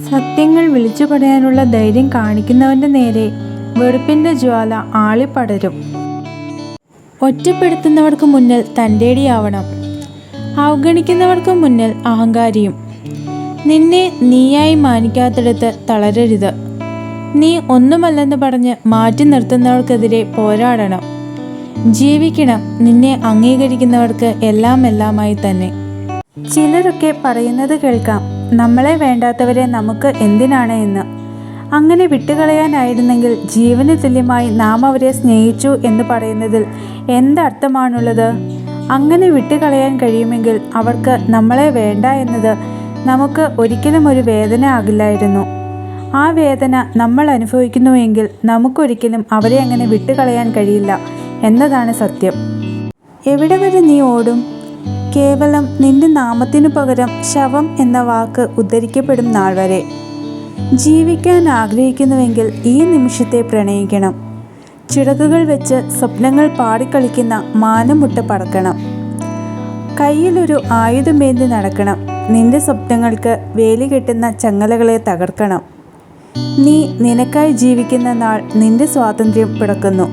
സത്യങ്ങൾ വിളിച്ചു പറയാനുള്ള ധൈര്യം കാണിക്കുന്നവൻ്റെ നേരെ വെറുപ്പിൻ്റെ ജ്വാല ആളിപ്പടരും. ഒറ്റപ്പെടുത്തുന്നവർക്ക് മുന്നിൽ തൻ്റേടിയാവണം, അവഗണിക്കുന്നവർക്ക് മുന്നിൽ അഹങ്കാരിയും. നിന്നെ നീയായി മാനിക്കാത്തിടത്ത് തളരരുത്. നീ ഒന്നുമല്ലെന്ന് പറഞ്ഞ് മാറ്റി നിർത്തുന്നവർക്കെതിരെ പോരാടണം. ജീവിക്കണം നിന്നെ അംഗീകരിക്കുന്നവർക്ക് എല്ലാമായി തന്നെ. ചിലരൊക്കെ പറയുന്നത് കേൾക്കാം, നമ്മളെ വേണ്ടാത്തവരെ നമുക്ക് എന്തിനാണ് എന്ന്. അങ്ങനെ വിട്ടുകളയാനായിരുന്നെങ്കിൽ ജീവന് തുല്യമായി നാം അവരെ സ്നേഹിച്ചു എന്ന് പറയുന്നതിൽ എന്തർത്ഥമാണുള്ളത്? അങ്ങനെ വിട്ടുകളയാൻ കഴിയുമെങ്കിൽ അവർക്ക് നമ്മളെ വേണ്ട എന്നത് നമുക്ക് ഒരിക്കലും ഒരു വേദന ആകില്ലായിരുന്നു. ആ വേദന നമ്മൾ അനുഭവിക്കുന്നുവെങ്കിൽ നമുക്കൊരിക്കലും അവരെ അങ്ങനെ വിട്ടുകളയാൻ കഴിയില്ല എന്നതാണ് സത്യം. എവിടെ വരെ നീ ഓടും? കേവലം നിന്റെ നാമത്തിനു പകരം ശവം എന്ന വാക്ക് ഉദ്ധരിക്കപ്പെടും നാൾ വരെ. ജീവിക്കാൻ ആഗ്രഹിക്കുന്നുവെങ്കിൽ ഈ നിമിഷത്തെ പ്രണയിക്കണം. ചിറകുകൾ വെച്ച് സ്വപ്നങ്ങൾ പാടിക്കളിക്കുന്ന മാനമുട്ട പറക്കണം. കയ്യിലൊരു ആയുധമേന്തി നടക്കണം. നിന്റെ സ്വപ്നങ്ങൾക്ക് വേലി കെട്ടുന്ന ചങ്ങലകളെ തകർക്കണം. നീ നിനക്കായി ജീവിക്കുന്ന നാൾ നിന്റെ സ്വാതന്ത്ര്യം പിറക്കുന്നു.